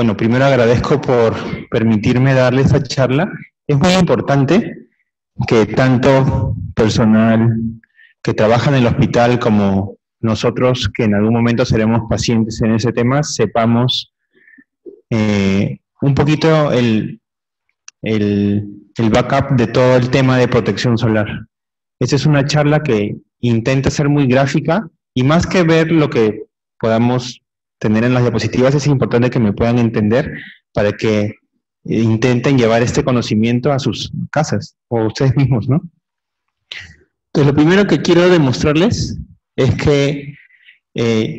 Bueno, primero agradezco por permitirme darle esta charla. Es muy importante que tanto personal que trabaja en el hospital como nosotros, que en algún momento seremos pacientes en ese tema, sepamos un poquito el backup de todo el tema de protección solar. Esta es una charla que intenta ser muy gráfica y más que ver lo que podamos tener en las diapositivas, es importante que me puedan entender para que intenten llevar este conocimiento a sus casas o ustedes mismos, ¿no? Entonces, lo primero que quiero demostrarles es que,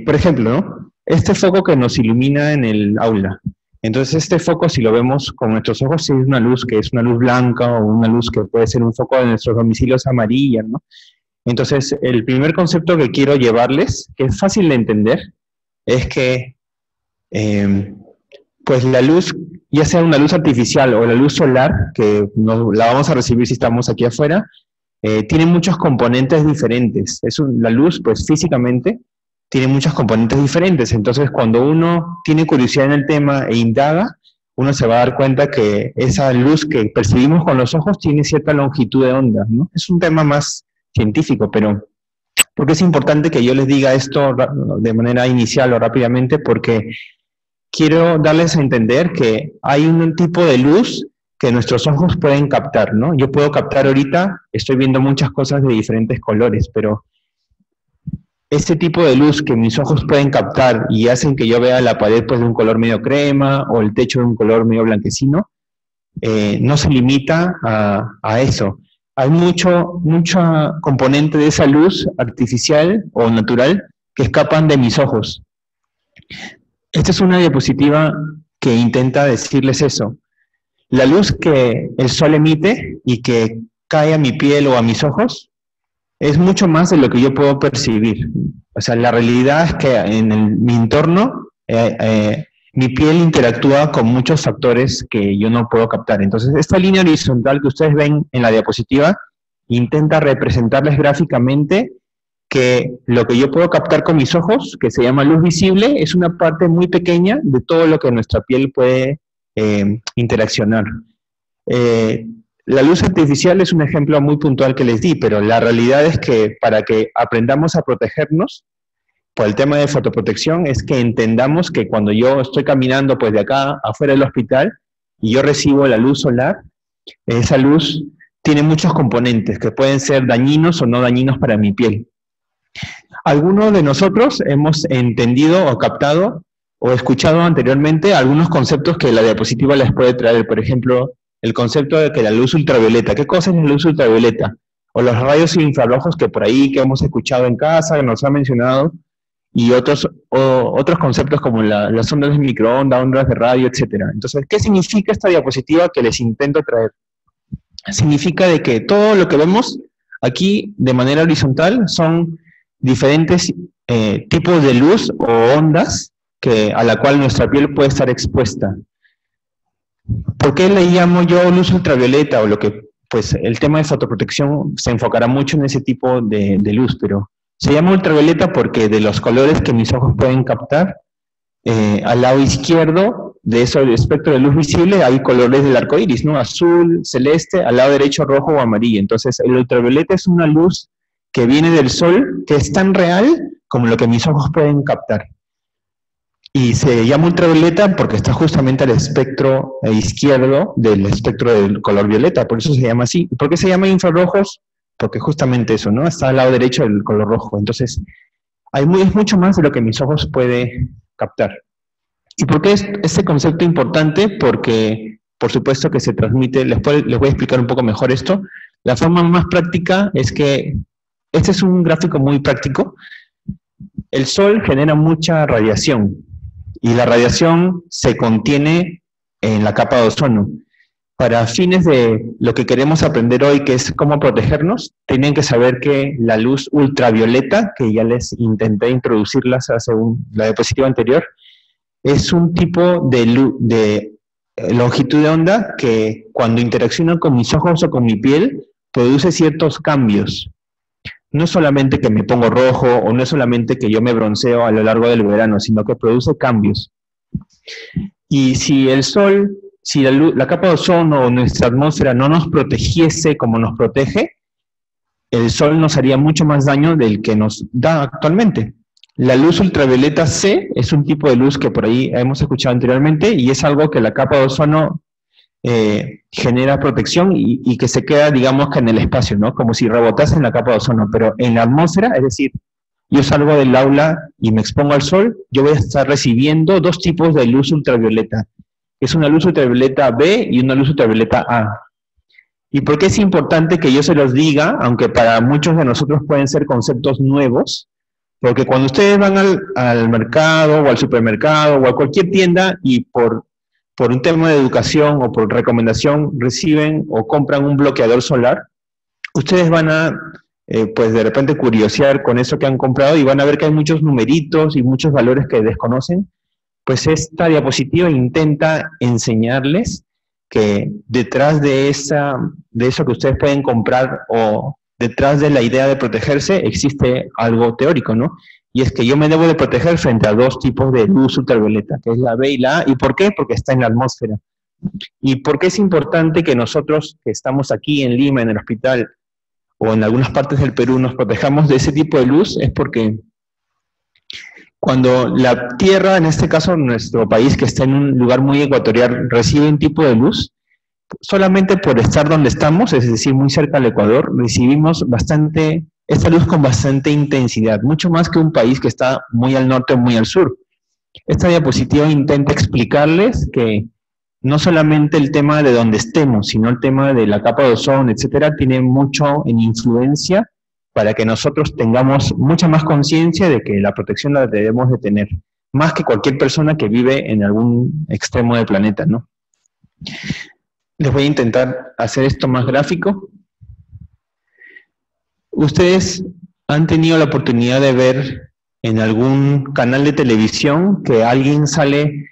por ejemplo, ¿no? Este foco que nos ilumina en el aula. Entonces, este foco, si lo vemos con nuestros ojos, sí es una luz que es una luz blanca o una luz que puede ser un foco de nuestros domicilios amarilla, ¿no? Entonces, el primer concepto que quiero llevarles, que es fácil de entender, es que pues la luz, ya sea una luz artificial o la luz solar, que la vamos a recibir si estamos aquí afuera, tiene muchos componentes diferentes. La luz, pues físicamente, tiene muchos componentes diferentes. Entonces, cuando uno tiene curiosidad en el tema e indaga, uno se va a dar cuenta que esa luz que percibimos con los ojos tiene cierta longitud de onda, ¿no? Es un tema más científico, pero ¿por qué es importante que yo les diga esto de manera inicial o rápidamente? Porque quiero darles a entender que hay un tipo de luz que nuestros ojos pueden captar, ¿no? Yo puedo captar ahorita, estoy viendo muchas cosas de diferentes colores, pero este tipo de luz que mis ojos pueden captar y hacen que yo vea la pared pues, de un color medio crema o el techo de un color medio blanquecino, no se limita a eso. Hay mucha componente de esa luz artificial o natural que escapan de mis ojos. Esta es una diapositiva que intenta decirles eso. La luz que el sol emite y que cae a mi piel o a mis ojos es mucho más de lo que yo puedo percibir. O sea, la realidad es que en mi entorno mi piel interactúa con muchos factores que yo no puedo captar. Entonces, esta línea horizontal que ustedes ven en la diapositiva intenta representarles gráficamente que lo que yo puedo captar con mis ojos, que se llama luz visible, es una parte muy pequeña de todo lo que nuestra piel puede interaccionar. La luz artificial es un ejemplo muy puntual que les di, pero la realidad es que para que aprendamos a protegernos, por el tema de fotoprotección, es que entendamos que cuando yo estoy caminando pues de acá afuera del hospital y yo recibo la luz solar, esa luz tiene muchos componentes que pueden ser dañinos o no dañinos para mi piel. Algunos de nosotros hemos entendido o captado o escuchado anteriormente algunos conceptos que la diapositiva les puede traer. Por ejemplo, el concepto de que la luz ultravioleta. ¿Qué cosa es la luz ultravioleta? O los rayos infrarrojos que por ahí que hemos escuchado en casa, que nos han mencionado, y otros conceptos como las ondas de microondas, ondas de radio, etc. Entonces, ¿qué significa esta diapositiva que les intento traer? Significa de que todo lo que vemos aquí de manera horizontal son diferentes tipos de luz o ondas a la cual nuestra piel puede estar expuesta. ¿Por qué le llamo yo luz ultravioleta? O pues el tema de fotoprotección se enfocará mucho en ese tipo de luz, pero se llama ultravioleta porque de los colores que mis ojos pueden captar, al lado izquierdo de ese espectro de luz visible hay colores del arco iris, ¿no? Azul, celeste, al lado derecho rojo o amarillo. Entonces el ultravioleta es una luz que viene del sol, que es tan real como lo que mis ojos pueden captar. Y se llama ultravioleta porque está justamente al espectro izquierdo del espectro del color violeta, por eso se llama así. ¿Por qué se llama infrarrojos? Porque justamente eso, ¿no? Está al lado derecho del color rojo. Entonces, es mucho más de lo que mis ojos pueden captar. ¿Y por qué es este concepto importante? Porque, por supuesto que se transmite, les voy a explicar un poco mejor esto. La forma más práctica es que, este es un gráfico muy práctico. El sol genera mucha radiación y la radiación se contiene en la capa de ozono. Para fines de lo que queremos aprender hoy, que es cómo protegernos, tienen que saber que la luz ultravioleta, que ya les intenté introducirlas según la diapositiva anterior, es un tipo de longitud de onda que cuando interacciona con mis ojos o con mi piel, produce ciertos cambios. No es solamente que me pongo rojo o no es solamente que yo me bronceo a lo largo del verano, sino que produce cambios. Y si el sol, si la capa de ozono o nuestra atmósfera no nos protegiese como nos protege, el sol nos haría mucho más daño del que nos da actualmente. La luz ultravioleta C es un tipo de luz que por ahí hemos escuchado anteriormente y es algo que la capa de ozono genera protección y que se queda, digamos, que en el espacio, ¿no? Como si rebotase en la capa de ozono, pero en la atmósfera, es decir, yo salgo del aula y me expongo al sol, yo voy a estar recibiendo dos tipos de luz ultravioleta. Es una luz ultravioleta B y una luz ultravioleta A. ¿Y por qué es importante que yo se los diga, aunque para muchos de nosotros pueden ser conceptos nuevos? Porque cuando ustedes van al mercado o al supermercado o a cualquier tienda y por un tema de educación o por recomendación reciben o compran un bloqueador solar, ustedes van a, pues de repente curiosear con eso que han comprado y van a ver que hay muchos numeritos y muchos valores que desconocen. Pues esta diapositiva intenta enseñarles que detrás de eso que ustedes pueden comprar o detrás de la idea de protegerse existe algo teórico, ¿no? Y es que yo me debo de proteger frente a dos tipos de luz ultravioleta, que es la B y la A. ¿Y por qué? Porque está en la atmósfera. ¿Y por qué es importante que nosotros, que estamos aquí en Lima, en el hospital, o en algunas partes del Perú, nos protejamos de ese tipo de luz? Es porque cuando la Tierra, en este caso nuestro país, que está en un lugar muy ecuatorial, recibe un tipo de luz, solamente por estar donde estamos, es decir, muy cerca del Ecuador, recibimos esta luz con bastante intensidad, mucho más que un país que está muy al norte o muy al sur. Esta diapositiva intenta explicarles que no solamente el tema de donde estemos, sino el tema de la capa de ozono, etcétera, tiene mucho en influencia para que nosotros tengamos mucha más conciencia de que la protección la debemos de tener, más que cualquier persona que vive en algún extremo del planeta, ¿no? Les voy a intentar hacer esto más gráfico. Ustedes han tenido la oportunidad de ver en algún canal de televisión que alguien sale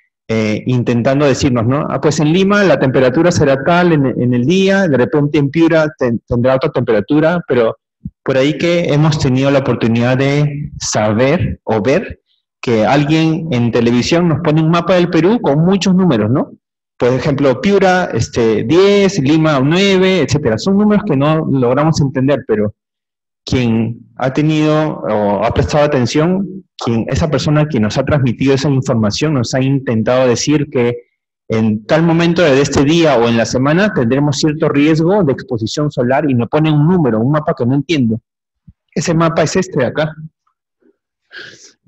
intentando decirnos, ¿no? Ah, pues en Lima la temperatura será tal en el día, de repente en Piura tendrá otra temperatura, pero por ahí que hemos tenido la oportunidad de saber o ver que alguien en televisión nos pone un mapa del Perú con muchos números, ¿no? Por ejemplo, Piura 10, Lima 9, etcétera. Son números que no logramos entender, pero quien ha tenido o ha prestado atención, esa persona que nos ha transmitido esa información nos ha intentado decir que en tal momento de este día o en la semana tendremos cierto riesgo de exposición solar y nos pone un número, un mapa que no entiendo. Ese mapa es este de acá.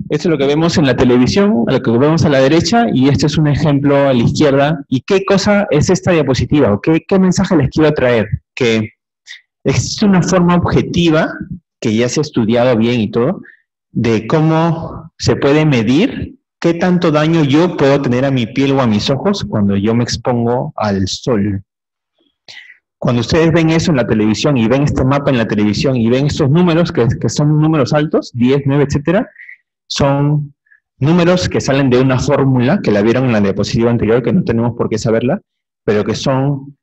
Esto es lo que vemos en la televisión, lo que vemos a la derecha, y este es un ejemplo a la izquierda. ¿Y qué cosa es esta diapositiva? ¿O qué mensaje les quiero traer? Que existe una forma objetiva, que ya se ha estudiado bien y todo, de cómo se puede medir qué tanto daño yo puedo tener a mi piel o a mis ojos cuando yo me expongo al sol. Cuando ustedes ven eso en la televisión y ven este mapa en la televisión y ven estos números, que son números altos, 10, 9, etcétera, son números que salen de una fórmula, que la vieron en la diapositiva anterior, que no tenemos por qué saberla, pero que son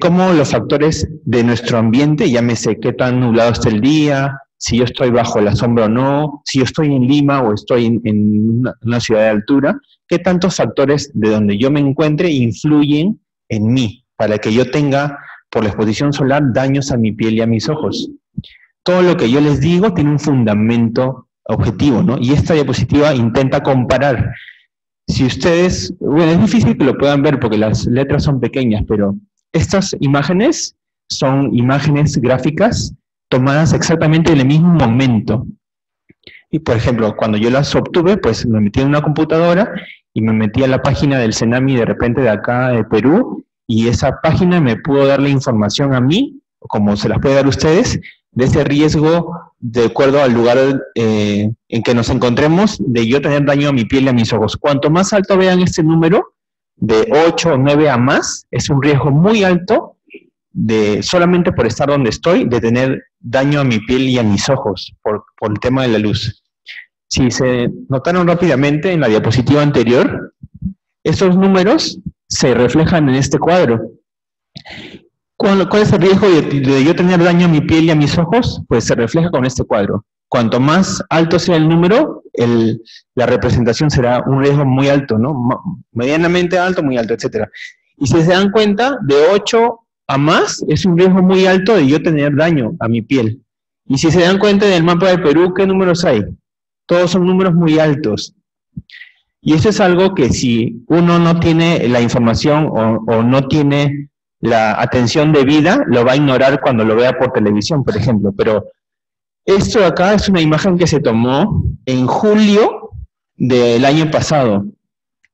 cómo los factores de nuestro ambiente, llámese qué tan nublado está el día, si yo estoy bajo la sombra o no, si yo estoy en Lima o estoy en una ciudad de altura, qué tantos factores de donde yo me encuentre influyen en mí, para que yo tenga, por la exposición solar, daños a mi piel y a mis ojos. Todo lo que yo les digo tiene un fundamento objetivo, ¿no? Y esta diapositiva intenta comparar. Si ustedes, bueno, es difícil que lo puedan ver porque las letras son pequeñas, pero estas imágenes son imágenes gráficas tomadas exactamente en el mismo momento. Y por ejemplo, cuando yo las obtuve, pues me metí en una computadora y me metí a la página del CENAMI de repente de acá de Perú, y esa página me pudo dar la información a mí, como se las puede dar a ustedes, de ese riesgo de acuerdo al lugar en que nos encontremos, de yo tener daño a mi piel y a mis ojos. Cuanto más alto vean este número, de 8 o 9 a más, es un riesgo muy alto, solamente por estar donde estoy, de tener daño a mi piel y a mis ojos, por el tema de la luz. Si se notaron rápidamente en la diapositiva anterior, estos números se reflejan en este cuadro. ¿Cuál es el riesgo de yo tener daño a mi piel y a mis ojos? Pues se refleja con este cuadro. cuanto más alto sea el número, la representación será un riesgo muy alto, ¿no? Medianamente alto, muy alto, etcétera. Y si se dan cuenta, de 8 a más es un riesgo muy alto de yo tener daño a mi piel. Y si se dan cuenta en el mapa de Perú, ¿qué números hay? Todos son números muy altos. Y eso es algo que si uno no tiene la información o no tiene la atención debida, lo va a ignorar cuando lo vea por televisión, por ejemplo. Pero esto de acá es una imagen que se tomó en julio del año pasado.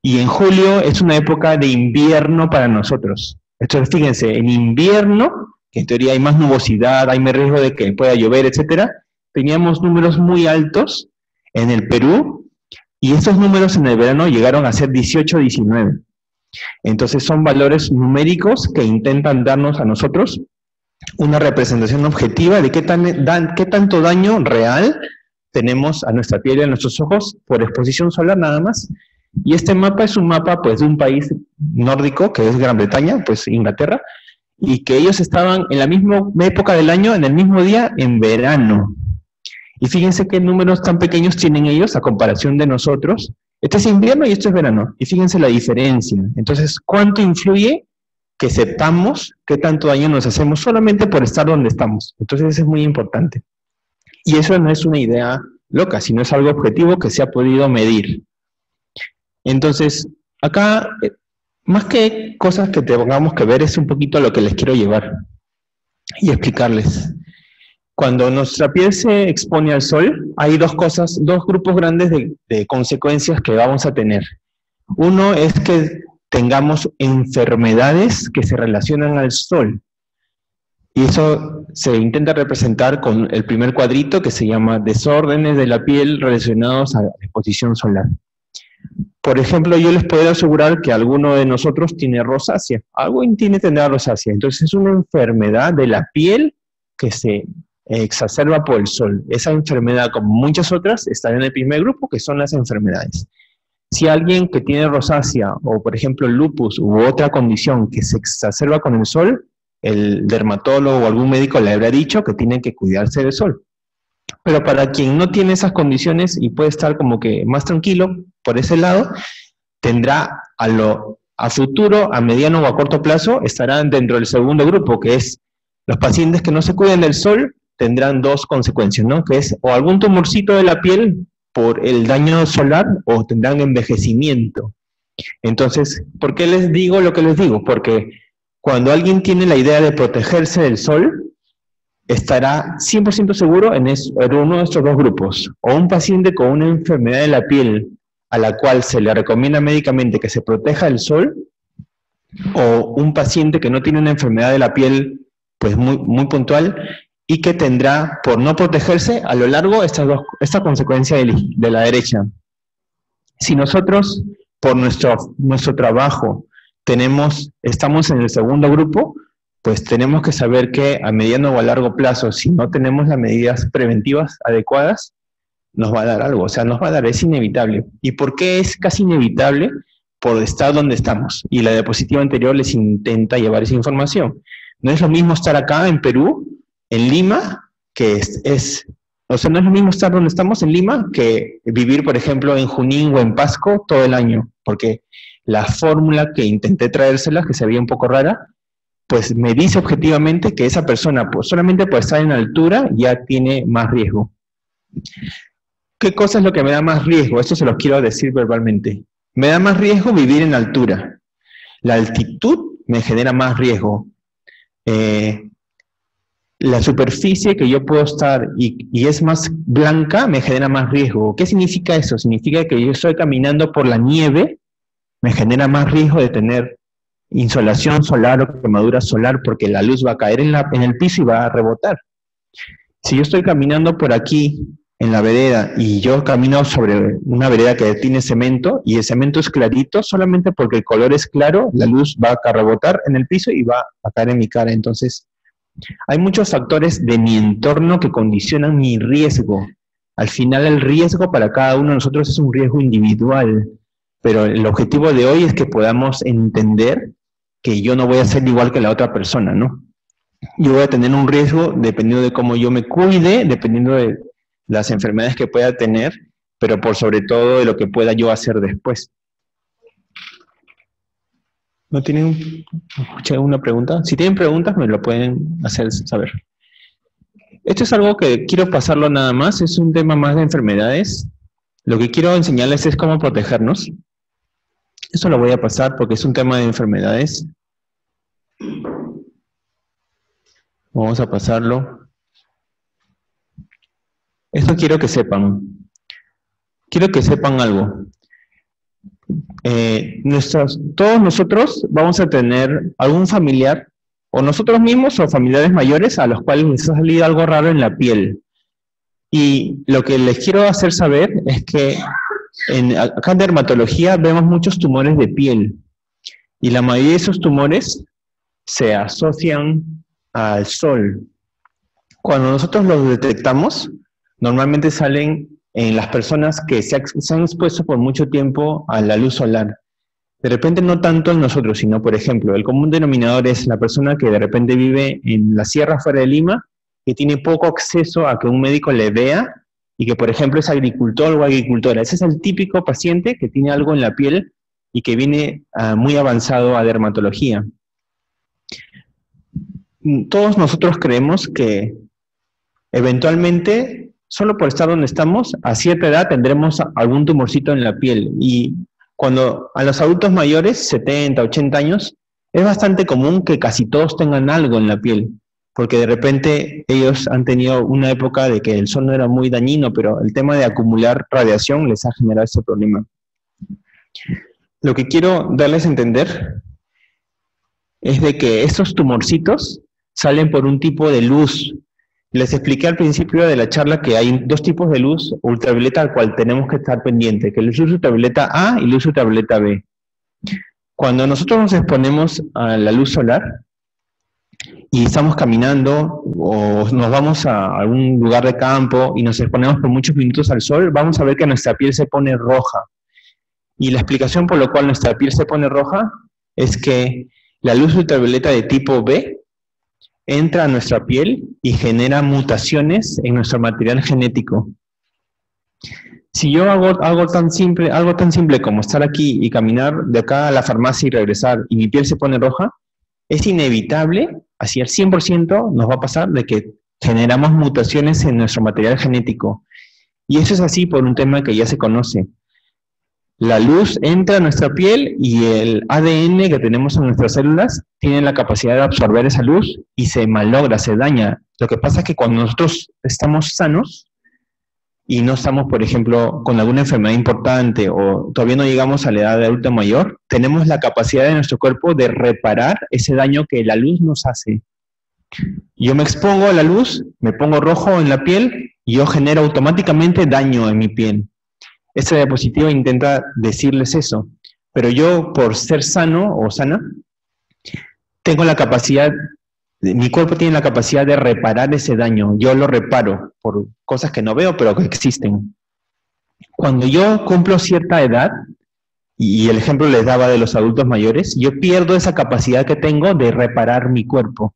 Y en julio es una época de invierno para nosotros. Entonces, fíjense, en invierno, que en teoría hay más nubosidad, hay más riesgo de que pueda llover, etcétera, teníamos números muy altos en el Perú, y estos números en el verano llegaron a ser 18, 19. Entonces son valores numéricos que intentan darnos a nosotros una representación objetiva de qué tanto daño real tenemos a nuestra piel y a nuestros ojos por exposición solar nada más. Y este mapa es un mapa pues de un país nórdico, que es Gran Bretaña, pues Inglaterra, y que ellos estaban en la misma época del año, en el mismo día, en verano. Y fíjense qué números tan pequeños tienen ellos a comparación de nosotros. Este es invierno y esto es verano. Y fíjense la diferencia. Entonces, ¿cuánto influye que sepamos qué tanto daño nos hacemos solamente por estar donde estamos? Entonces, eso es muy importante. Y eso no es una idea loca, sino es algo objetivo que se ha podido medir. Entonces, acá, más que cosas que tengamos que ver, es un poquito lo que les quiero llevar y explicarles. Cuando nuestra piel se expone al sol, hay dos grupos grandes de consecuencias que vamos a tener. Uno es que tengamos enfermedades que se relacionan al sol. Y eso se intenta representar con el primer cuadrito que se llama desórdenes de la piel relacionados a la exposición solar. Por ejemplo, yo les puedo asegurar que alguno de nosotros tiene rosácea. Alguien tendrá rosácea. Entonces es una enfermedad de la piel que se exacerba por el sol. Esa enfermedad, como muchas otras, está en el primer grupo, que son las enfermedades. Si alguien que tiene rosácea, o por ejemplo lupus, u otra condición que se exacerba con el sol, el dermatólogo o algún médico le habrá dicho que tiene que cuidarse del sol. Pero para quien no tiene esas condiciones y puede estar como que más tranquilo por ese lado, tendrá a futuro, a mediano o a corto plazo, estarán dentro del segundo grupo, que es los pacientes que no se cuidan del sol, tendrán dos consecuencias, ¿no? Que es o algún tumorcito de la piel por el daño solar o tendrán envejecimiento. Entonces, ¿por qué les digo lo que les digo? Porque cuando alguien tiene la idea de protegerse del sol, estará 100% seguro en uno de estos dos grupos. O un paciente con una enfermedad de la piel a la cual se le recomienda médicamente que se proteja del sol, o un paciente que no tiene una enfermedad de la piel pues muy puntual y que tendrá, por no protegerse, a lo largo esta consecuencia de la derecha. Si nosotros, por nuestro trabajo, estamos en el segundo grupo, pues tenemos que saber que a mediano o a largo plazo, si no tenemos las medidas preventivas adecuadas, nos va a dar algo, o sea, nos va a dar, es inevitable. ¿Y por qué es casi inevitable? Por estar donde estamos. Y la diapositiva anterior les intenta llevar esa información. No es lo mismo estar acá en Perú, en Lima, o sea, no es lo mismo estar donde estamos en Lima que vivir, por ejemplo, en Junín o en Pasco todo el año, porque la fórmula que intenté traérselas, que se veía un poco rara, pues me dice objetivamente que esa persona, pues solamente por estar en altura, ya tiene más riesgo. ¿Qué cosa es lo que me da más riesgo? Esto se los quiero decir verbalmente. Me da más riesgo vivir en altura. La altitud me genera más riesgo. La superficie que yo puedo estar y es más blanca me genera más riesgo. ¿Qué significa eso? Significa que yo estoy caminando por la nieve, me genera más riesgo de tener insolación solar o quemadura solar porque la luz va a caer en el piso y va a rebotar. Si yo estoy caminando por aquí en la vereda y yo camino sobre una vereda que tiene cemento y el cemento es clarito, solamente porque el color es claro, la luz va a rebotar en el piso y va a caer en mi cara. Entonces, hay muchos factores de mi entorno que condicionan mi riesgo. Al final, el riesgo para cada uno de nosotros es un riesgo individual, pero el objetivo de hoy es que podamos entender que yo no voy a ser igual que la otra persona, ¿no? Yo voy a tener un riesgo dependiendo de cómo yo me cuide, dependiendo de las enfermedades que pueda tener, pero por sobre todo de lo que pueda yo hacer después. ¿No tienen una pregunta? Si tienen preguntas, me lo pueden hacer saber. Esto es algo que quiero pasarlo nada más, es un tema más de enfermedades. Lo que quiero enseñarles es cómo protegernos. Esto lo voy a pasar porque es un tema de enfermedades. Vamos a pasarlo. Esto quiero que sepan. Quiero que sepan algo. Todos nosotros vamos a tener algún familiar, o nosotros mismos o familiares mayores, a los cuales les ha salido algo raro en la piel. Y lo que les quiero hacer saber es que acá en dermatología vemos muchos tumores de piel. Y la mayoría de esos tumores se asocian al sol. Cuando nosotros los detectamos, normalmente salen en las personas que se han expuesto por mucho tiempo a la luz solar. De repente no tanto en nosotros, sino, por ejemplo, el común denominador es la persona que de repente vive en la sierra fuera de Lima, que tiene poco acceso a que un médico le vea, y que, por ejemplo, es agricultor o agricultora. Ese es el típico paciente que tiene algo en la piel y que viene muy avanzado a dermatología. Todos nosotros creemos que eventualmente, solo por estar donde estamos, a cierta edad tendremos algún tumorcito en la piel. Y cuando a los adultos mayores, 70, 80 años, es bastante común que casi todos tengan algo en la piel, porque de repente ellos han tenido una época de que el sol no era muy dañino, pero el tema de acumular radiación les ha generado ese problema. Lo que quiero darles a entender es de que estos tumorcitos salen por un tipo de luz. Les expliqué al principio de la charla que hay dos tipos de luz ultravioleta al cual tenemos que estar pendientes, que es luz ultravioleta A y luz ultravioleta B. Cuando nosotros nos exponemos a la luz solar y estamos caminando o nos vamos a algún lugar de campo y nos exponemos por muchos minutos al sol, vamos a ver que nuestra piel se pone roja. Y la explicación por la cual nuestra piel se pone roja es que la luz ultravioleta de tipo B entra a nuestra piel y genera mutaciones en nuestro material genético. Si yo hago algo tan simple como estar aquí y caminar de acá a la farmacia y regresar y mi piel se pone roja, es inevitable, así al 100% nos va a pasar de que generamos mutaciones en nuestro material genético. Y eso es así por un tema que ya se conoce. La luz entra a nuestra piel y el ADN que tenemos en nuestras células tiene la capacidad de absorber esa luz y se malogra, se daña. Lo que pasa es que cuando nosotros estamos sanos y no estamos, por ejemplo, con alguna enfermedad importante o todavía no llegamos a la edad de adulto mayor, tenemos la capacidad de nuestro cuerpo de reparar ese daño que la luz nos hace. Yo me expongo a la luz, me pongo rojo en la piel y yo genero automáticamente daño en mi piel. Esta diapositiva intenta decirles eso, pero yo, por ser sano o sana, tengo la capacidad, mi cuerpo tiene la capacidad de reparar ese daño. Yo lo reparo por cosas que no veo, pero que existen. Cuando yo cumplo cierta edad, y el ejemplo les daba de los adultos mayores, yo pierdo esa capacidad que tengo de reparar mi cuerpo.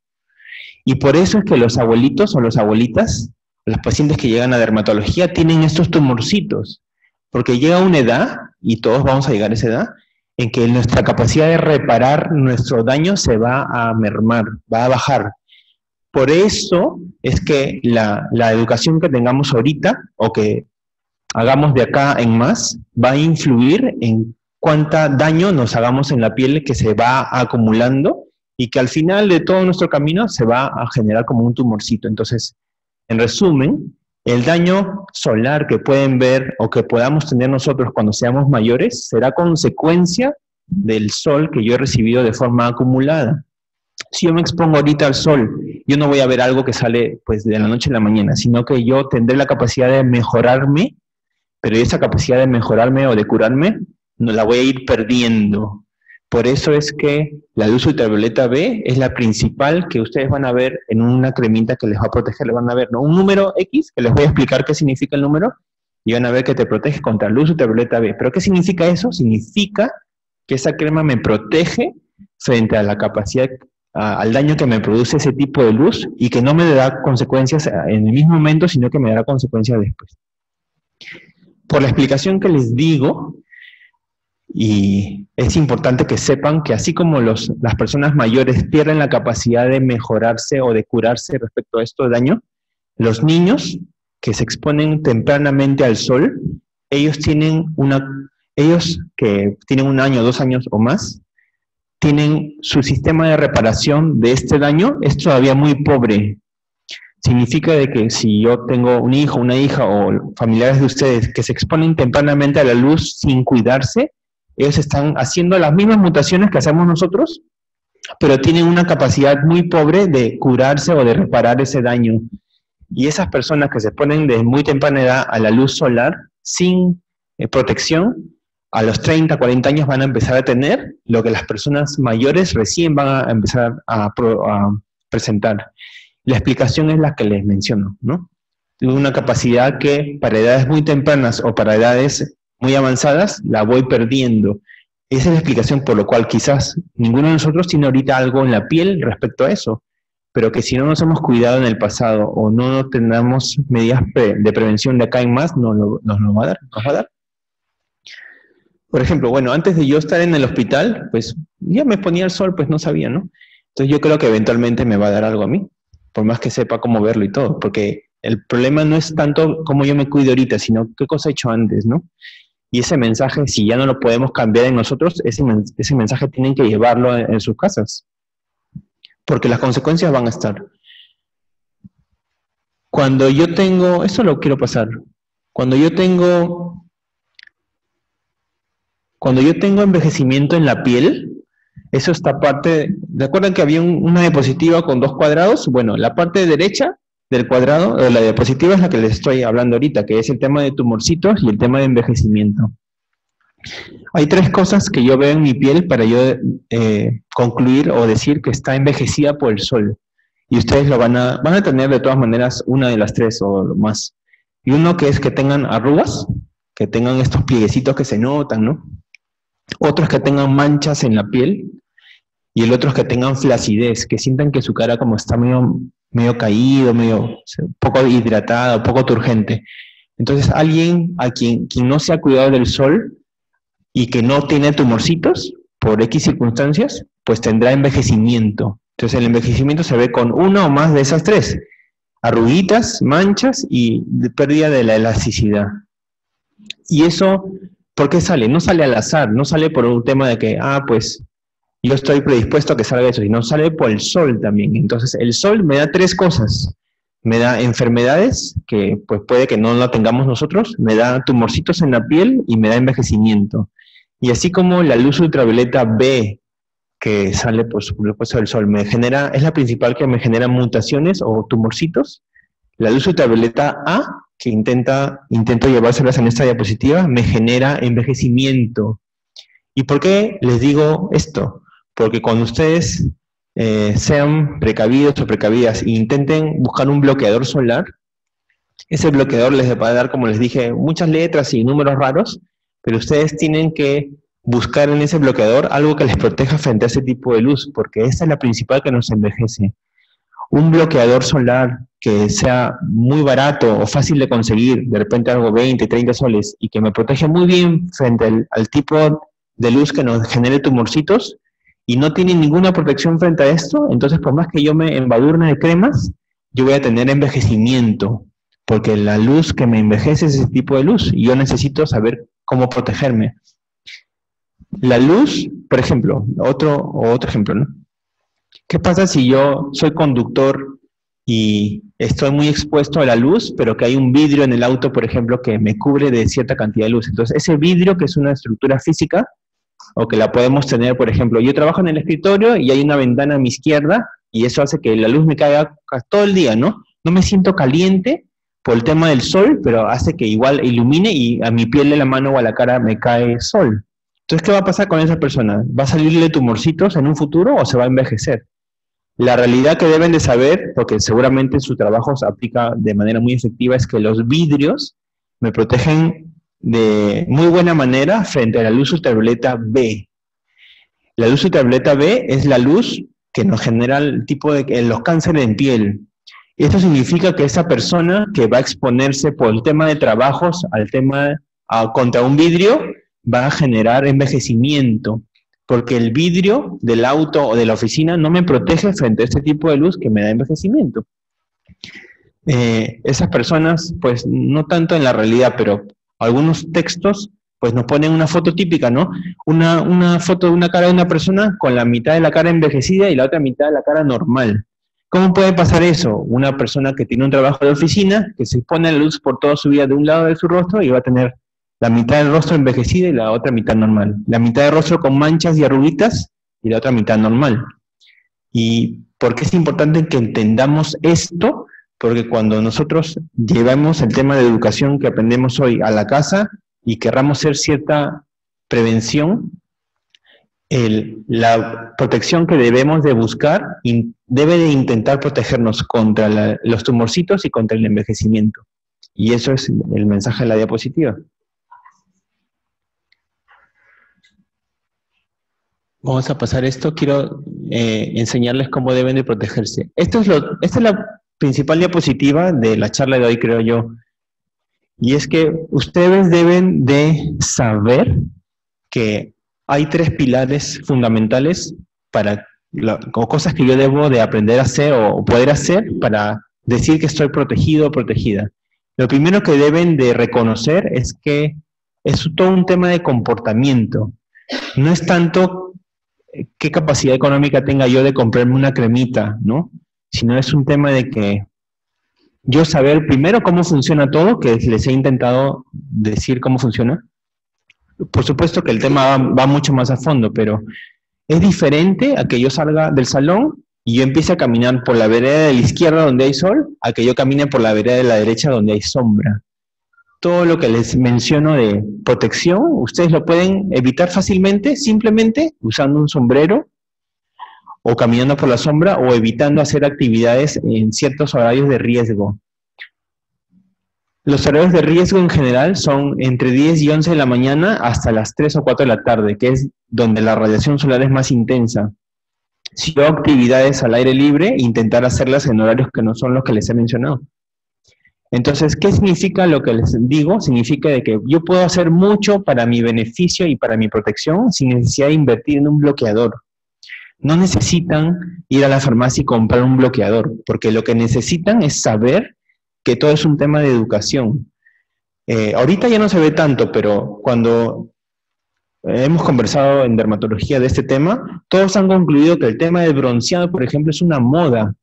Y por eso es que los abuelitos o las abuelitas, los pacientes que llegan a dermatología, tienen estos tumorcitos. Porque llega una edad, y todos vamos a llegar a esa edad, en que nuestra capacidad de reparar nuestro daño se va a mermar, va a bajar. Por eso es que la educación que tengamos ahorita, o que hagamos de acá en más, va a influir en cuánta daño nos hagamos en la piel que se va acumulando, y que al final de todo nuestro camino se va a generar como un tumorcito. Entonces, en resumen, el daño solar que pueden ver o que podamos tener nosotros cuando seamos mayores será consecuencia del sol que yo he recibido de forma acumulada. Si yo me expongo ahorita al sol, yo no voy a ver algo que sale pues de la noche a la mañana, sino que yo tendré la capacidad de mejorarme, pero esa capacidad de mejorarme o de curarme no la voy a ir perdiendo. Por eso es que la luz ultravioleta B es la principal que ustedes van a ver en una cremita que les va a proteger. Les van a ver, ¿no?, un número X, que les voy a explicar qué significa el número, y van a ver que te protege contra luz ultravioleta B. ¿Pero qué significa eso? Significa que esa crema me protege frente a la capacidad al daño que me produce ese tipo de luz y que no me da consecuencias en el mismo momento, sino que me dará consecuencias después. Por la explicación que les digo, y es importante que sepan que así como las personas mayores pierden la capacidad de mejorarse o de curarse respecto a esto de daño, los niños que se exponen tempranamente al sol, ellos que tienen 1 año, 2 años o más, tienen su sistema de reparación de este daño es todavía muy pobre. Significa de que si yo tengo un hijo, una hija o familiares de ustedes que se exponen tempranamente a la luz sin cuidarse, ellos están haciendo las mismas mutaciones que hacemos nosotros, pero tienen una capacidad muy pobre de curarse o de reparar ese daño. Y esas personas que se exponen desde muy temprana edad a la luz solar sin protección, a los 30, 40 años van a empezar a tener lo que las personas mayores recién van a empezar a presentar. La explicación es la que les menciono, ¿no? Tengo una capacidad que para edades muy tempranas o para edades muy avanzadas la voy perdiendo. Esa es la explicación por lo cual quizás ninguno de nosotros tiene ahorita algo en la piel respecto a eso, pero que si no nos hemos cuidado en el pasado o no tenemos medidas de prevención de acá en más, nos lo va a dar. Por ejemplo, bueno, antes de yo estar en el hospital, pues ya me ponía el sol, pues no sabía, ¿no? Entonces yo creo que eventualmente me va a dar algo a mí, por más que sepa cómo verlo y todo, porque el problema no es tanto cómo yo me cuido ahorita, sino qué cosa he hecho antes, ¿no? Y ese mensaje, si ya no lo podemos cambiar en nosotros, ese mensaje tienen que llevarlo en sus casas, porque las consecuencias van a estar. Cuando yo tengo, esto lo quiero pasar, cuando yo tengo envejecimiento en la piel, eso está parte, ¿recuerdan que había una diapositiva con 2 cuadrados? Bueno, la parte derecha del cuadrado, la diapositiva es la que les estoy hablando ahorita, que es el tema de tumorcitos y el tema de envejecimiento. Hay 3 cosas que yo veo en mi piel para yo concluir o decir que está envejecida por el sol. Y ustedes lo van a tener de todas maneras una de las 3 o más. Y uno que es que tengan arrugas, que tengan estos plieguecitos que se notan, ¿no? Otros que tengan manchas en la piel, y el otro es que tengan flacidez, que sientan que su cara como está medio caído, poco hidratada, poco turgente. Entonces alguien a quien no se ha cuidado del sol y que no tiene tumorcitos, por X circunstancias, pues tendrá envejecimiento. Entonces el envejecimiento se ve con una o más de esas 3, arruguitas, manchas y pérdida de la elasticidad. Y eso, ¿por qué sale? No sale al azar, no sale por un tema de que, pues yo estoy predispuesto a que salga eso, sino sale por el sol también. Entonces el sol me da 3 cosas. Me da enfermedades, que pues puede que no la tengamos nosotros, me da tumorcitos en la piel y me da envejecimiento. Y así como la luz ultravioleta B, que sale por supuesto del sol, es la principal que me genera mutaciones o tumorcitos. La luz ultravioleta A, que intento llevárselas en esta diapositiva, me genera envejecimiento. ¿Y por qué les digo esto? Porque cuando ustedes sean precavidos o precavidas e intenten buscar un bloqueador solar, ese bloqueador les va a dar, como les dije, muchas letras y números raros, pero ustedes tienen que buscar en ese bloqueador algo que les proteja frente a ese tipo de luz, porque esta es la principal que nos envejece. Un bloqueador solar que sea muy barato o fácil de conseguir, de repente algo 20, 30 soles, y que me protege muy bien frente al tipo de luz que nos genere tumorcitos, y no tiene ninguna protección frente a esto, entonces por más que yo me embadurne de cremas, yo voy a tener envejecimiento, porque la luz que me envejece es ese tipo de luz, y yo necesito saber cómo protegerme. La luz, por ejemplo, otro ejemplo, ¿no? ¿Qué pasa si yo soy conductor y estoy muy expuesto a la luz, pero que hay un vidrio en el auto, por ejemplo, que me cubre de cierta cantidad de luz? Entonces, ese vidrio, que es una estructura física, o que la podemos tener, por ejemplo, yo trabajo en el escritorio y hay una ventana a mi izquierda, y eso hace que la luz me caiga todo el día, ¿no? No me siento caliente por el tema del sol, pero hace que igual ilumine y a mi piel de la mano o a la cara me cae sol. Entonces, ¿qué va a pasar con esa persona? ¿Va a salirle tumorcitos en un futuro o se va a envejecer? La realidad que deben de saber, porque seguramente su trabajo se aplica de manera muy efectiva, es que los vidrios me protegen de muy buena manera frente a la luz ultravioleta B. La luz ultravioleta B es la luz que nos genera el tipo de los cánceres en piel. Esto significa que esa persona que va a exponerse por el tema de trabajos al tema contra un vidrio va a generar envejecimiento, porque el vidrio del auto o de la oficina no me protege frente a este tipo de luz que me da envejecimiento. Esas personas, pues no tanto en la realidad, pero algunos textos, pues nos ponen una foto típica, ¿no? Una foto de una cara de una persona con la mitad de la cara envejecida y la otra mitad de la cara normal. ¿Cómo puede pasar eso? Una persona que tiene un trabajo de oficina, que se expone a la luz por toda su vida de un lado de su rostro y va a tener la mitad del rostro envejecida y la otra mitad normal. La mitad del rostro con manchas y arruguitas y la otra mitad normal. ¿Y por qué es importante que entendamos esto? Porque cuando nosotros llevamos el tema de educación que aprendemos hoy a la casa y querramos hacer cierta prevención, la protección que debemos de buscar debe de intentar protegernos contra los tumorcitos y contra el envejecimiento. Y eso es el mensaje de la diapositiva. Vamos a pasar esto. Quiero enseñarles cómo deben de protegerse. Esta es la principal diapositiva de la charla de hoy, creo yo. Y es que ustedes deben de saber que hay 3 pilares fundamentales o cosas que yo debo de aprender a hacer o poder hacer para decir que estoy protegido o protegida. Lo primero que deben de reconocer es que es todo un tema de comportamiento. No es tanto qué capacidad económica tenga yo de comprarme una cremita, ¿no? Sino es un tema de que yo saber primero cómo funciona todo, que les he intentado decir cómo funciona. Por supuesto que el tema va mucho más a fondo, pero es diferente a que yo salga del salón y yo empiece a caminar por la vereda de la izquierda donde hay sol, a que yo camine por la vereda de la derecha donde hay sombra. Todo lo que les menciono de protección, ustedes lo pueden evitar fácilmente, simplemente usando un sombrero, o caminando por la sombra, o evitando hacer actividades en ciertos horarios de riesgo. Los horarios de riesgo en general son entre 10 y 11 de la mañana hasta las 3 o 4 de la tarde, que es donde la radiación solar es más intensa. Si yo hago actividades al aire libre, intentar hacerlas en horarios que no son los que les he mencionado. Entonces, ¿qué significa lo que les digo? Significa de que yo puedo hacer mucho para mi beneficio y para mi protección sin necesidad de invertir en un bloqueador. No necesitan ir a la farmacia y comprar un bloqueador, porque lo que necesitan es saber que todo es un tema de educación. Ahorita ya no se ve tanto, pero cuando hemos conversado en dermatología de este tema, todos han concluido que el tema del bronceado, por ejemplo, es una moda.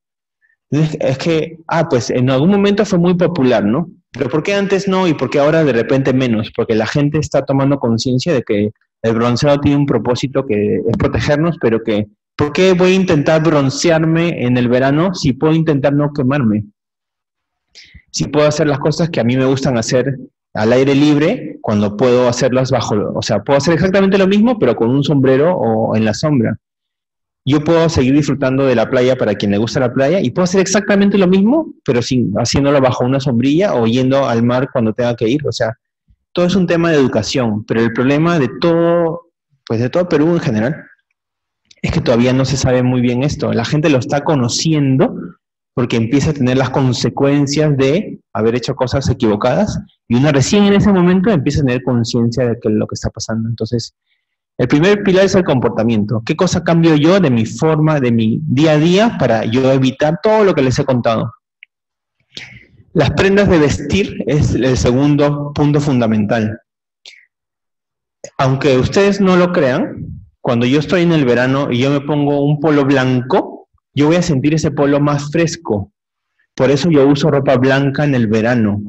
Es que, pues en algún momento fue muy popular, ¿no? Pero ¿por qué antes no y por qué ahora de repente menos? Porque la gente está tomando conciencia de que el bronceado tiene un propósito que es protegernos, pero que, ¿por qué voy a intentar broncearme en el verano si puedo intentar no quemarme? Si puedo hacer las cosas que a mí me gustan hacer al aire libre, cuando puedo hacerlas o sea, puedo hacer exactamente lo mismo, pero con un sombrero o en la sombra. Yo puedo seguir disfrutando de la playa para quien le gusta la playa y puedo hacer exactamente lo mismo, pero haciéndolo bajo una sombrilla o yendo al mar cuando tenga que ir. O sea, todo es un tema de educación, pero el problema de todo, pues de todo Perú en general, es que todavía no se sabe muy bien esto. La gente lo está conociendo porque empieza a tener las consecuencias de haber hecho cosas equivocadas y uno recién en ese momento empieza a tener conciencia de lo que está pasando. Entonces, el primer pilar es el comportamiento. ¿Qué cosa cambio yo de mi forma, de mi día a día para yo evitar todo lo que les he contado? Las prendas de vestir es el segundo punto fundamental. Aunque ustedes no lo crean, cuando yo estoy en el verano y yo me pongo un polo blanco, yo voy a sentir ese polo más fresco. Por eso yo uso ropa blanca en el verano.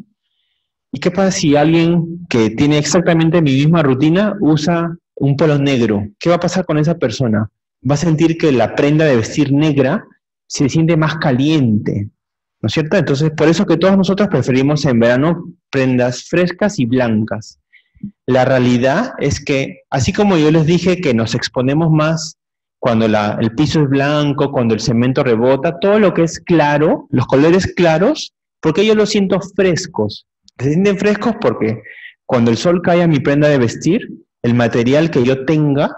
¿Y qué pasa si alguien que tiene exactamente mi misma rutina usa un polo negro? ¿Qué va a pasar con esa persona? Va a sentir que la prenda de vestir negra se siente más caliente, ¿no es cierto? Entonces, por eso que todos nosotros preferimos en verano prendas frescas y blancas. La realidad es que, así como yo les dije que nos exponemos más cuando el piso es blanco, cuando el cemento rebota, todo lo que es claro, los colores claros, porque yo los siento frescos. Se sienten frescos porque cuando el sol cae a mi prenda de vestir, el material que yo tenga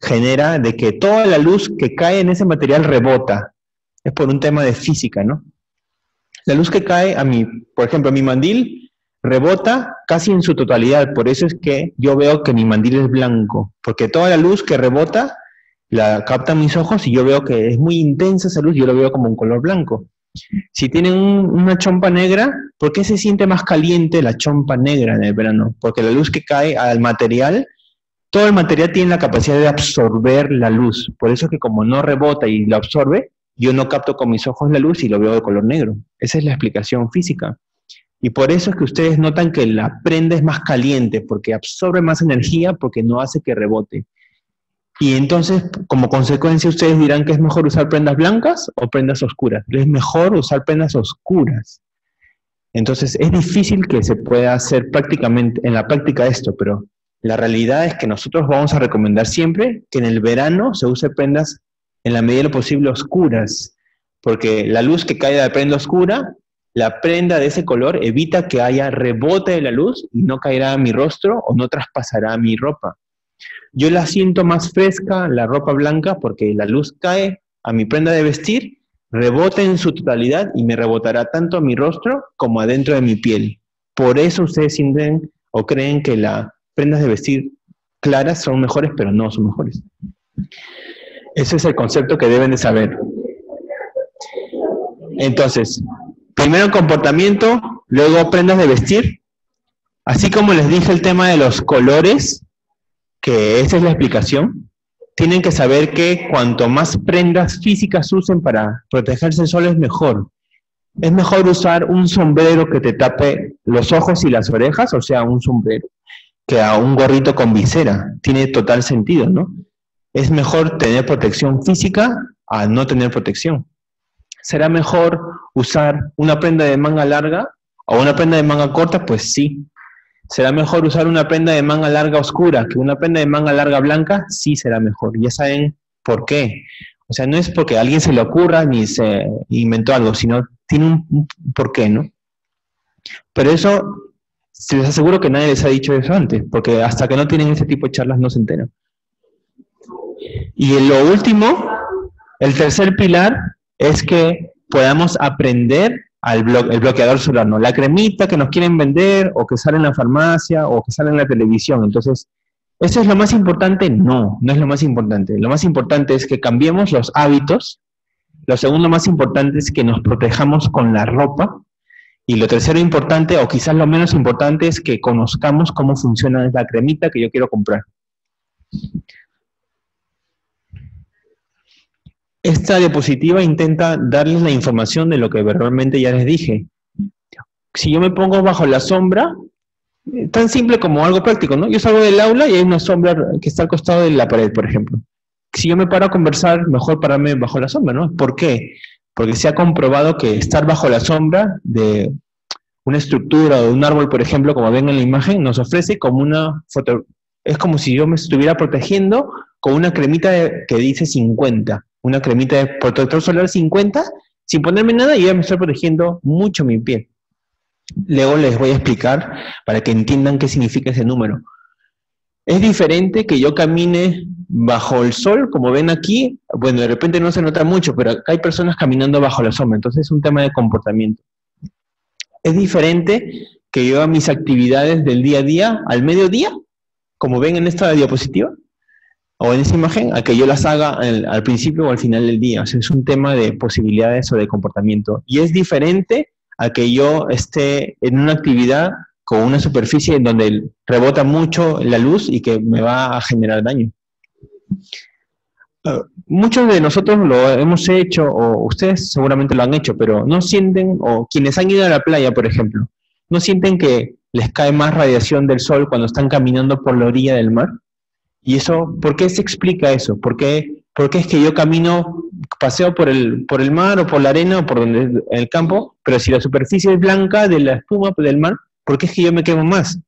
genera de que toda la luz que cae en ese material rebota. Es por un tema de física, ¿no? La luz que cae por ejemplo, a mi mandil, rebota casi en su totalidad. Por eso es que yo veo que mi mandil es blanco, porque toda la luz que rebota la captan mis ojos y yo veo que es muy intensa esa luz, yo lo veo como un color blanco. Si tienen una chompa negra, ¿por qué se siente más caliente la chompa negra en el verano? Porque la luz que cae al material, todo el material tiene la capacidad de absorber la luz. Por eso es que como no rebota y lo absorbe, yo no capto con mis ojos la luz y lo veo de color negro. Esa es la explicación física. Y por eso es que ustedes notan que la prenda es más caliente, porque absorbe más energía, porque no hace que rebote. Y entonces, como consecuencia, ustedes dirán que es mejor usar prendas blancas o prendas oscuras. Es mejor usar prendas oscuras. Entonces, es difícil que se pueda hacer prácticamente, en la práctica esto, pero la realidad es que nosotros vamos a recomendar siempre que en el verano se use prendas en la medida de lo posible oscuras, porque la luz que cae de la prenda oscura, la prenda de ese color evita que haya rebote de la luz y no caerá a mi rostro o no traspasará a mi ropa. Yo la siento más fresca, la ropa blanca, porque la luz cae a mi prenda de vestir, rebota en su totalidad y me rebotará tanto a mi rostro como adentro de mi piel. Por eso ustedes sienten o creen que las prendas de vestir claras son mejores, pero no son mejores. Ese es el concepto que deben de saber. Entonces, primero comportamiento, luego prendas de vestir. Así como les dije el tema de los colores, que esa es la explicación, tienen que saber que cuanto más prendas físicas usen para protegerse del sol es mejor. Es mejor usar un sombrero que te tape los ojos y las orejas, o sea, un sombrero, que a un gorrito con visera. Tiene total sentido, ¿no? Es mejor tener protección física a no tener protección. ¿Será mejor usar una prenda de manga larga o una prenda de manga corta? Pues sí. ¿Será mejor usar una prenda de manga larga oscura que una prenda de manga larga blanca? Sí, será mejor. Ya saben por qué. O sea, no es porque a alguien se le ocurra ni se inventó algo, sino tiene un porqué, ¿no? Pero eso, se les aseguro que nadie les ha dicho eso antes, porque hasta que no tienen ese tipo de charlas no se enteran. Y en lo último, el tercer pilar es que podamos aprender el bloqueador solar, ¿no? La cremita que nos quieren vender o que sale en la farmacia o que sale en la televisión. Entonces, ¿eso es lo más importante? No, no es lo más importante. Lo más importante es que cambiemos los hábitos. Lo segundo más importante es que nos protejamos con la ropa. Y lo tercero importante, o quizás lo menos importante, es que conozcamos cómo funciona la cremita que yo quiero comprar. Esta diapositiva intenta darles la información de lo que verbalmente ya les dije. Si yo me pongo bajo la sombra, tan simple como algo práctico, ¿no? Yo salgo del aula y hay una sombra que está al costado de la pared, por ejemplo. Si yo me paro a conversar, mejor pararme bajo la sombra, ¿no? ¿Por qué? Porque se ha comprobado que estar bajo la sombra de una estructura o de un árbol, por ejemplo, como ven en la imagen, nos ofrece como una foto. Es como si yo me estuviera protegiendo con una cremita que dice 50. Una cremita de protector solar 50, sin ponerme nada, y ya me estoy protegiendo mucho mi piel. Luego les voy a explicar para que entiendan qué significa ese número. Es diferente que yo camine bajo el sol, como ven aquí. Bueno, de repente no se nota mucho, pero acá hay personas caminando bajo la sombra, entonces es un tema de comportamiento. Es diferente que yo haga mis actividades del día a día al mediodía, como ven en esta diapositiva, o en esa imagen, a que yo las haga al principio o al final del día. O sea, es un tema de posibilidades o de comportamiento. Y es diferente a que yo esté en una actividad con una superficie en donde rebota mucho la luz y que me va a generar daño. Muchos de nosotros lo hemos hecho, o ustedes seguramente lo han hecho, pero no sienten, o quienes han ido a la playa, por ejemplo, no sienten que les cae más radiación del sol cuando están caminando por la orilla del mar. ¿Y eso, por qué se explica eso? ¿Por qué es que yo camino, paseo por el mar o por la arena o por en el campo, pero si la superficie es blanca de la espuma del mar, ¿por qué es que yo me quemo más?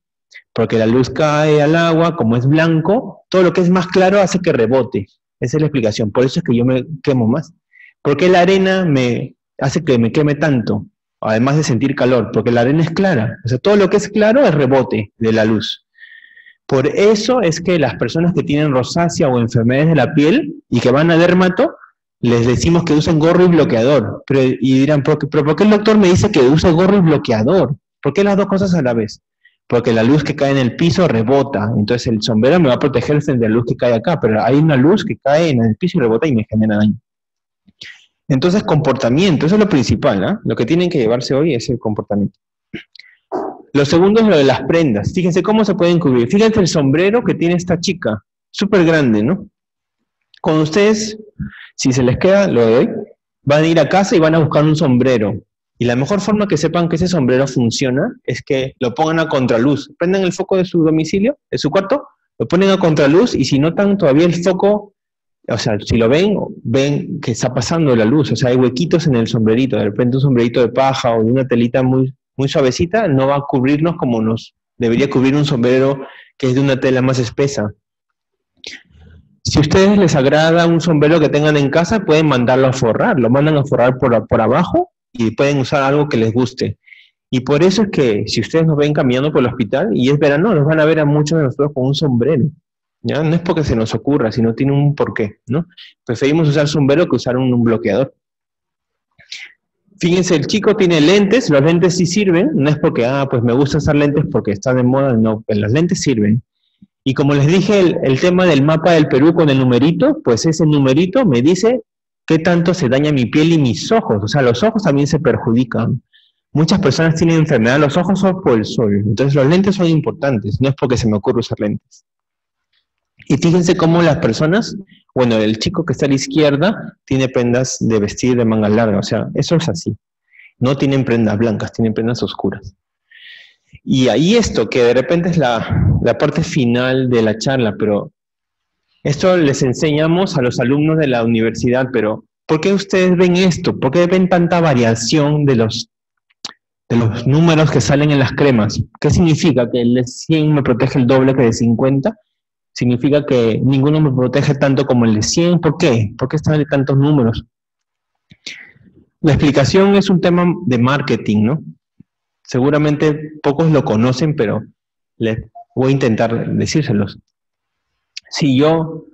Porque la luz cae al agua, como es blanco, todo lo que es más claro hace que rebote. Esa es la explicación. Por eso es que yo me quemo más. ¿Por qué la arena me hace que me queme tanto? Además de sentir calor, porque la arena es clara. O sea, todo lo que es claro es rebote de la luz. Por eso es que las personas que tienen rosácea o enfermedades de la piel y que van a dermato, les decimos que usen gorro y bloqueador. Y dirán, ¿pero por qué el doctor me dice que use gorro y bloqueador? ¿Por qué las dos cosas a la vez? Porque la luz que cae en el piso rebota, entonces el sombrero me va a proteger frente a la luz que cae acá, pero hay una luz que cae en el piso y rebota y me genera daño. Entonces, comportamiento, eso es lo principal, ¿eh? Lo que tienen que llevarse hoy es el comportamiento. Lo segundo es lo de las prendas. Fíjense cómo se pueden cubrir. Fíjense el sombrero que tiene esta chica, súper grande, ¿no? Cuando ustedes, si se les queda, lo de hoy, van a ir a casa y van a buscar un sombrero. Y la mejor forma que sepan que ese sombrero funciona es que lo pongan a contraluz. Prendan el foco de su domicilio, de su cuarto, lo ponen a contraluz y si notan todavía el foco, o sea, si lo ven, ven que está pasando la luz, o sea, hay huequitos en el sombrerito. De repente un sombrerito de paja o de una telita muy suavecita no va a cubrirnos como nos debería cubrir un sombrero que es de una tela más espesa. Si a ustedes les agrada un sombrero que tengan en casa, pueden mandarlo a forrar, lo mandan a forrar por abajo y pueden usar algo que les guste. Y por eso es que si ustedes nos ven caminando por el hospital y es verano, nos van a ver a muchos de nosotros con un sombrero. ¿Ya? No es porque se nos ocurra, sino tiene un porqué, ¿no? Preferimos usar sombrero que usar un bloqueador. Fíjense, el chico tiene lentes, los lentes sí sirven, no es porque, pues me gusta usar lentes porque está de moda, no, los lentes sirven. Y como les dije, el tema del mapa del Perú con el numerito, pues ese numerito me dice qué tanto se daña mi piel y mis ojos, o sea, los ojos también se perjudican. Muchas personas tienen enfermedad en los ojos solo por el sol, entonces los lentes son importantes, no es porque se me ocurre usar lentes. Y fíjense cómo las personas, bueno, el chico que está a la izquierda tiene prendas de vestir de manga larga, o sea, eso es así. No tienen prendas blancas, tienen prendas oscuras. Y ahí esto, que de repente es la parte final de la charla, pero esto les enseñamos a los alumnos de la universidad, pero ¿por qué ustedes ven esto? ¿Por qué ven tanta variación de los números que salen en las cremas? ¿Qué significa? ¿Que el de 100 me protege el doble que el de 50? ¿Significa que ninguno me protege tanto como el de 100? ¿Por qué? ¿Por qué están tantos números? La explicación es un tema de marketing, ¿no? Seguramente pocos lo conocen, pero les voy a intentar decírselos. Si yo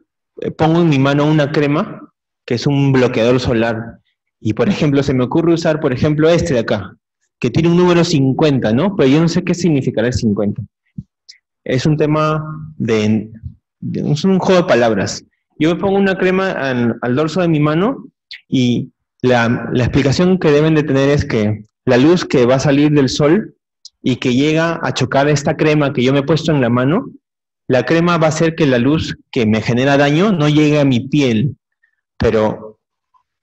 pongo en mi mano una crema, que es un bloqueador solar, y por ejemplo se me ocurre usar, por ejemplo, este de acá, que tiene un número 50, ¿no? Pero yo no sé qué significará el 50. Es un tema es un juego de palabras. Yo me pongo una crema al dorso de mi mano y la explicación que deben de tener es que la luz que va a salir del sol y que llega a chocar esta crema que yo me he puesto en la mano, la crema va a hacer que la luz que me genera daño no llegue a mi piel, pero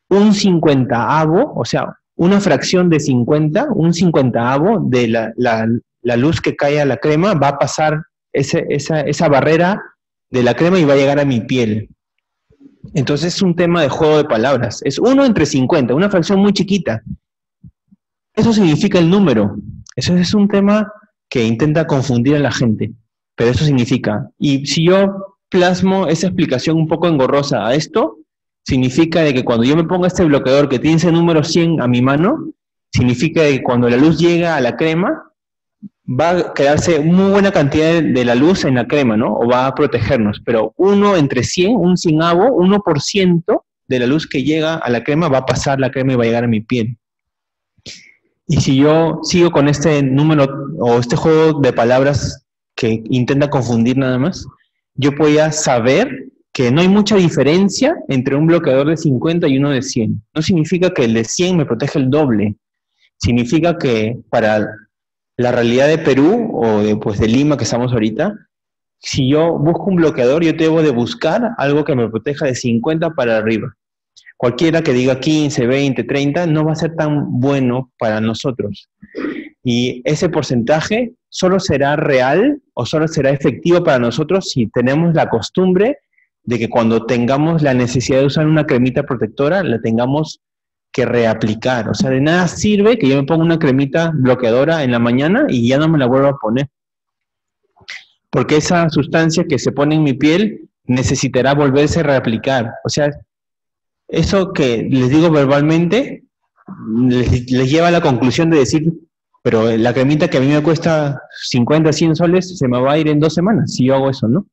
un 50avo, o sea, una fracción de 50, un 50avo de la luz que cae a la crema va a pasar esa barrera de la crema y va a llegar a mi piel. Entonces es un tema de juego de palabras. Es 1 entre 50, una fracción muy chiquita. Eso significa el número. Eso es un tema que intenta confundir a la gente, pero eso significa. Y si yo plasmo esa explicación un poco engorrosa a esto, significa de que cuando yo me ponga este bloqueador que tiene ese número 100 a mi mano, significa que cuando la luz llega a la crema, va a quedarse muy buena cantidad de la luz en la crema, ¿no? O va a protegernos, pero 1 entre 100, un cienavo, 1% de la luz que llega a la crema va a pasar la crema y va a llegar a mi piel. Y si yo sigo con este número o este juego de palabras que intenta confundir nada más, yo podía saber que no hay mucha diferencia entre un bloqueador de 50 y uno de 100. No significa que el de 100 me protege el doble. Significa que para la realidad de Perú o de Lima que estamos ahorita, si yo busco un bloqueador, yo debo de buscar algo que me proteja de 50 para arriba. Cualquiera que diga 15, 20, 30 no va a ser tan bueno para nosotros. Y ese porcentaje solo será real o solo será efectivo para nosotros si tenemos la costumbre de que cuando tengamos la necesidad de usar una cremita protectora, la tengamos que reaplicar. O sea, de nada sirve que yo me ponga una cremita bloqueadora en la mañana y ya no me la vuelva a poner. Porque esa sustancia que se pone en mi piel necesitará volverse a reaplicar. O sea, eso que les digo verbalmente les lleva a la conclusión de decir Pero la cremita que a mí me cuesta 50, 100 soles, se me va a ir en 2 semanas si yo hago eso, ¿no?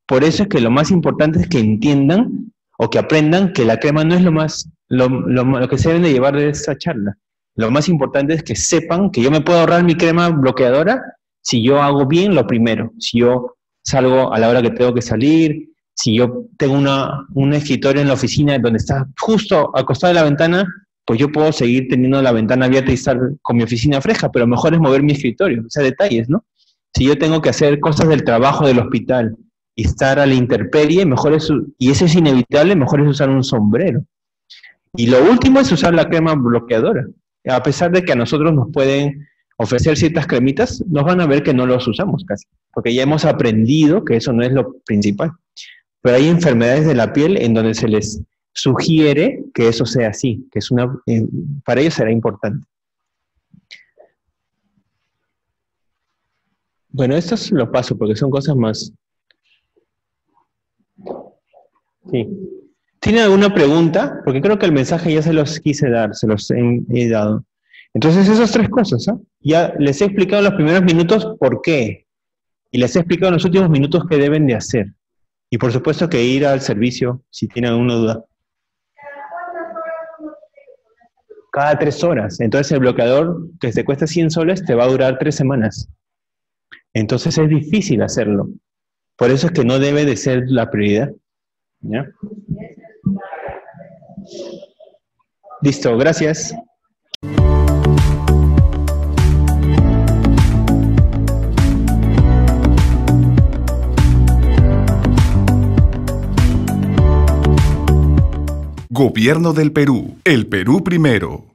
Por eso es que lo más importante es que entiendan o que aprendan que la crema no es lo que se deben de llevar de esta charla. Lo más importante es que sepan que yo me puedo ahorrar mi crema bloqueadora si yo hago bien lo primero, si yo salgo a la hora que tengo que salir, si yo tengo un escritorio en la oficina donde está justo al costado de la ventana, pues yo puedo seguir teniendo la ventana abierta y estar con mi oficina fresca, pero mejor es mover mi escritorio, o sea, detalles, ¿no? Si yo tengo que hacer cosas del trabajo del hospital y estar a la intemperie, y eso es inevitable, mejor es usar un sombrero. Y lo último es usar la crema bloqueadora. A pesar de que a nosotros nos pueden ofrecer ciertas cremitas, nos van a ver que no los usamos casi, porque ya hemos aprendido que eso no es lo principal. Pero hay enfermedades de la piel en donde se les sugiere que eso sea así, que para ellos será importante. Bueno, esto lo paso porque son cosas más. Sí. ¿Tienen alguna pregunta? Porque creo que el mensaje ya se los quise dar, se los he dado. Entonces, esas 3 cosas, ¿eh? Ya les he explicado en los primeros minutos por qué. Y les he explicado en los últimos minutos qué deben de hacer. Y por supuesto que ir al servicio si tienen alguna duda. Cada 3 horas. Entonces el bloqueador que te cuesta 100 soles te va a durar 3 semanas. Entonces es difícil hacerlo. Por eso es que no debe de ser la prioridad. ¿Ya? Listo, gracias. Gobierno del Perú. El Perú primero.